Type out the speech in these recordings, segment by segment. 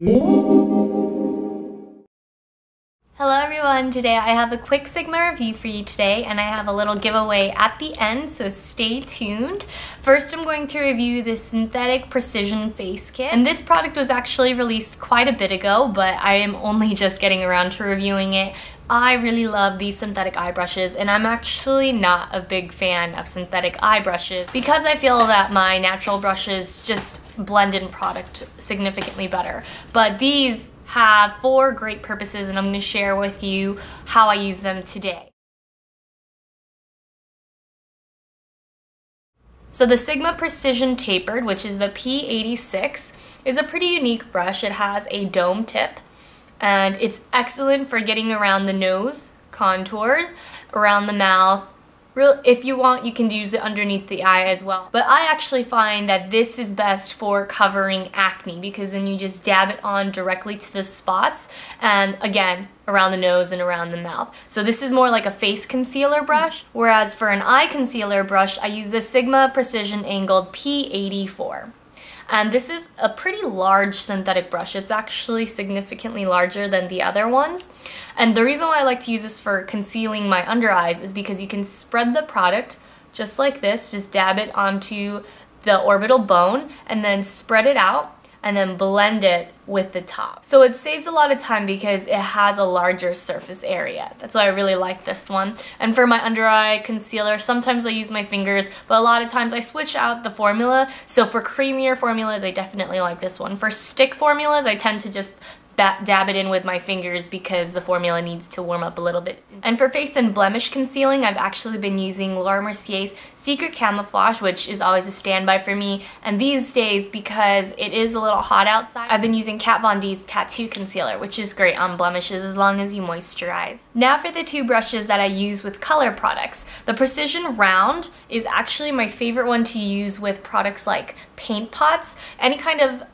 Hello everyone, today I have a quick Sigma review for you today, and I have a little giveaway at the end, so stay tuned. First I'm going to review this Synthetic Precision Face Kit, and this product was actually released quite a bit ago, but I am only just getting around to reviewing it. I really love these synthetic eye brushes, and I'm actually not a big fan of synthetic eye brushes because I feel that my natural brushes just blend in product significantly better. But these have 4 great purposes, and I'm going to share with you how I use them today. So the Sigma Precision Tapered, which is the P86, is a pretty unique brush. It has a dome tip, and it's excellent for getting around the nose contours, around the mouth. If you want, you can use it underneath the eye as well. But I actually find that this is best for covering acne, because then you just dab it on directly to the spots, and again, around the nose and around the mouth. So this is more like a face concealer brush, whereas for an eye concealer brush, I use the Sigma Precision Angled P84. And this is a pretty large synthetic brush. It's actually significantly larger than the other ones. And the reason why I like to use this for concealing my under eyes is because you can spread the product just like this, just dab it onto the orbital bone and then spread it out and then blend it with the top. So it saves a lot of time because it has a larger surface area. That's why I really like this one. And for my under eye concealer, sometimes I use my fingers, but a lot of times I switch out the formula. So for creamier formulas, I definitely like this one. For stick formulas, I tend to just dab it in with my fingers because the formula needs to warm up a little bit. And for face and blemish concealing, I've actually been using Laura Mercier's Secret Camouflage, which is always a standby for me. And these days, because it is a little hot outside, I've been using Kat Von D's Tattoo Concealer, which is great on blemishes as long as you moisturize. Now for the 2 brushes that I use with color products. The Precision Round is actually my favorite one to use with products like paint pots. Any kind of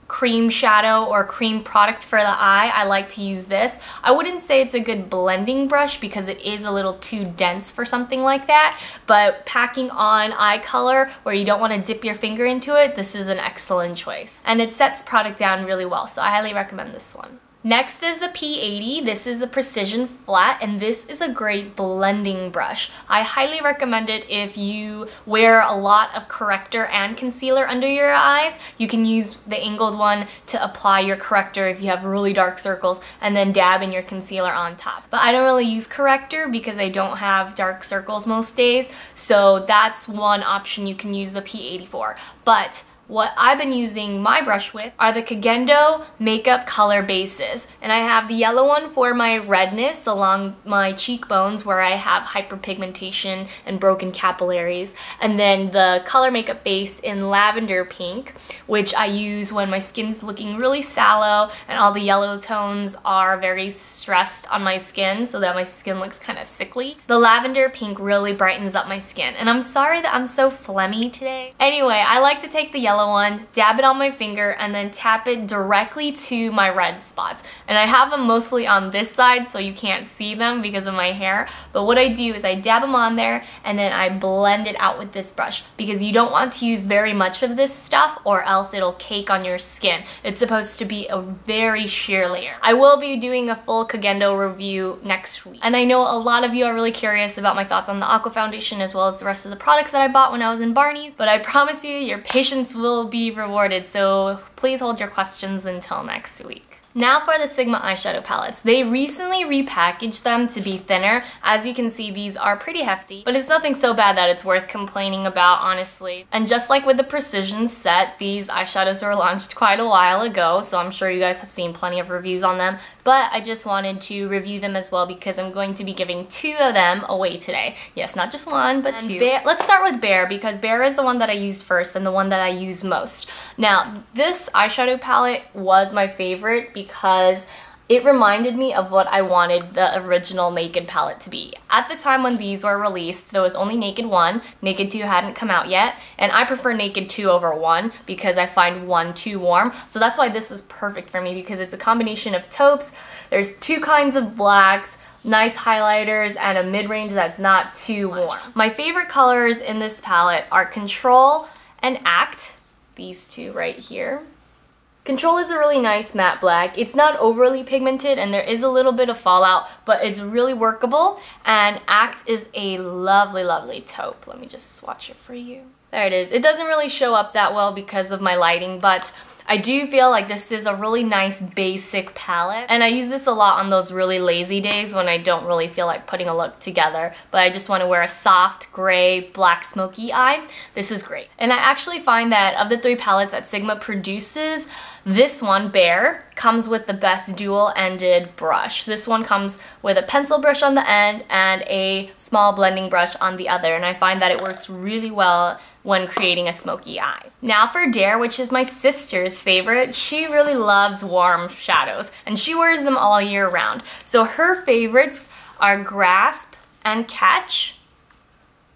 cream shadow or cream product for the eye, I like to use this. I wouldn't say it's a good blending brush because it is a little too dense for something like that, but packing on eye color where you don't want to dip your finger into it, this is an excellent choice. And it sets product down really well, so I highly recommend this one. Next is the P80. This is the Precision Flat, and this is a great blending brush. I highly recommend it if you wear a lot of corrector and concealer under your eyes. You can use the angled one to apply your corrector if you have really dark circles, and then dab in your concealer on top. But I don't really use corrector because I don't have dark circles most days, so that's one option you can use the P80 for. But what I've been using my brush with are the Kagendo makeup color bases, and I have the yellow one for my redness along my cheekbones where I have hyperpigmentation and broken capillaries, and then the color makeup base in lavender pink, which I use when my skin's looking really sallow and all the yellow tones are very stressed on my skin so that my skin looks kind of sickly. The lavender pink really brightens up my skin, and I'm sorry that I'm so phlegmy today. Anyway, I like to take the yellow one, dab it on my finger, and then tap it directly to my red spots. And I have them mostly on this side so you can't see them because of my hair, but what I do is I dab them on there and then I blend it out with this brush because you don't want to use very much of this stuff or else it'll cake on your skin. It's supposed to be a very sheer layer. I will be doing a full Kagendo review next week, and I know a lot of you are really curious about my thoughts on the Aqua Foundation as well as the rest of the products that I bought when I was in Barney's, but I promise you your patience will be rewarded, so please hold your questions until next week. Now for the Sigma eyeshadow palettes. They recently repackaged them to be thinner. As you can see, these are pretty hefty, but it's nothing so bad that it's worth complaining about, honestly. And just like with the Precision set, these eyeshadows were launched quite a while ago, so I'm sure you guys have seen plenty of reviews on them, but I just wanted to review them as well because I'm going to be giving 2 of them away today. Yes, not just one, but 2. Let's start with Bare because Bare is the one that I used first and the one that I use most. Now, this eyeshadow palette was my favorite because it reminded me of what I wanted the original Naked palette to be. At the time when these were released, there was only Naked 1, Naked 2 hadn't come out yet, and I prefer Naked 2 over 1 because I find 1 too warm. So that's why this is perfect for me because it's a combination of taupes, there's 2 kinds of blacks, nice highlighters, and a mid-range that's not too warm. My favorite colors in this palette are Control and Act, these 2 right here. Control is a really nice matte black. It's not overly pigmented and there is a little bit of fallout, but it's really workable. And Act is a lovely, lovely taupe. Let me just swatch it for you. There it is. It doesn't really show up that well because of my lighting, but I do feel like this is a really nice basic palette, and I use this a lot on those really lazy days when I don't really feel like putting a look together, but I just want to wear a soft gray black smoky eye. This is great. And I actually find that of the 3 palettes that Sigma produces, this one, Bare, comes with the best dual-ended brush. This one comes with a pencil brush on the end and a small blending brush on the other, and I find that it works really well when creating a smoky eye. Now for Dare, which is my sister's favorite. She really loves warm shadows, and she wears them all year round. So her favorites are Grasp and Catch.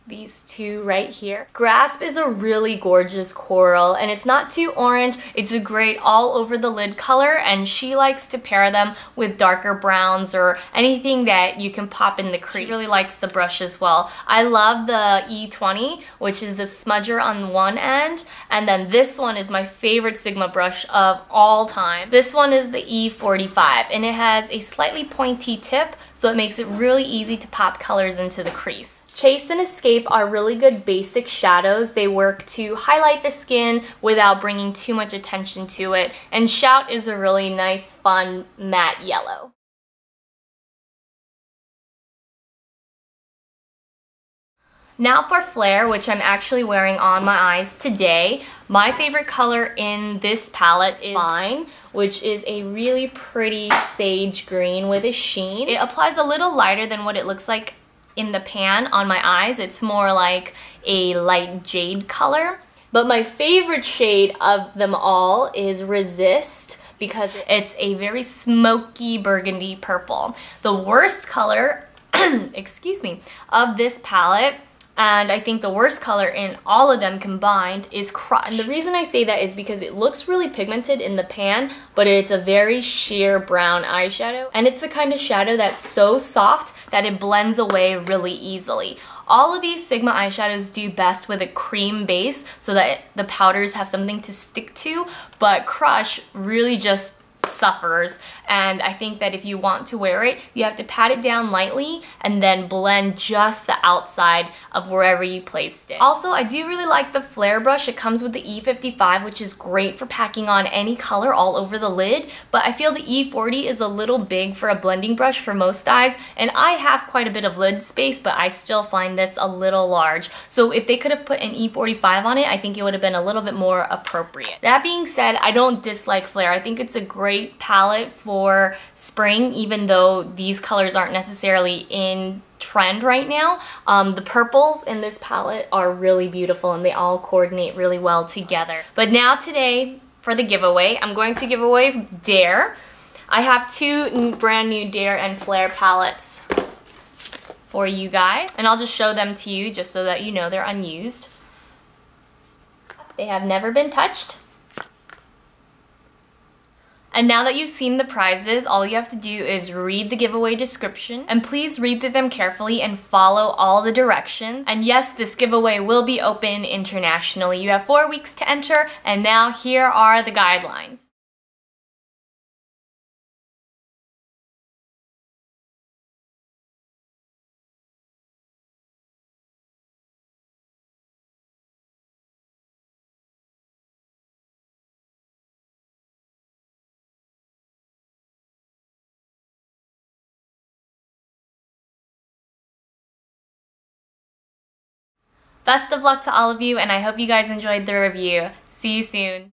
These 2 right here. Grasp is a really gorgeous coral, and it's not too orange. It's a great all over the lid color, and she likes to pair them with darker browns or anything that you can pop in the crease. She really likes the brush as well. I love the E20, which is the smudger on one end, and then this one is my favorite Sigma brush of all time. This one is the E45, and it has a slightly pointy tip, so it makes it really easy to pop colors into the crease. Chase and Escape are really good basic shadows. They work to highlight the skin without bringing too much attention to it. And Shout is a really nice, fun, matte yellow. Now for Flare, which I'm actually wearing on my eyes today. My favorite color in this palette is Fine, which is a really pretty sage green with a sheen. It applies a little lighter than what it looks like in the pan on my eyes. It's more like a light jade color. But my favorite shade of them all is Resist, because it's a very smoky burgundy purple. The worst color, excuse me, of this palette, and I think the worst color in all of them combined, is Crush. And the reason I say that is because it looks really pigmented in the pan, but it's a very sheer brown eyeshadow. And it's the kind of shadow that's so soft that it blends away really easily. All of these Sigma eyeshadows do best with a cream base so that the powders have something to stick to, but Crush really just suffers, and I think that if you want to wear it, you have to pat it down lightly and then blend just the outside of wherever you placed it. Also, I do really like the Flare brush. It comes with the E55, which is great for packing on any color all over the lid, but I feel the E40 is a little big for a blending brush for most eyes, and I have quite a bit of lid space, but I still find this a little large. So if they could have put an E45 on it, I think it would have been a little bit more appropriate. That being said, I don't dislike Flare. I think it's a great palette for spring, even though these colors aren't necessarily in trend right now. The purples in this palette are really beautiful, and they all coordinate really well together. But now today, for the giveaway, I'm going to give away Dare. I have 2 brand new Dare and Flare palettes for you guys, and I'll just show them to you just so that you know they're unused. They have never been touched. And now that you've seen the prizes, all you have to do is read the giveaway description, and please read through them carefully and follow all the directions. And yes, this giveaway will be open internationally. You have 4 weeks to enter, and now here are the guidelines. Best of luck to all of you, and I hope you guys enjoyed the review. See you soon.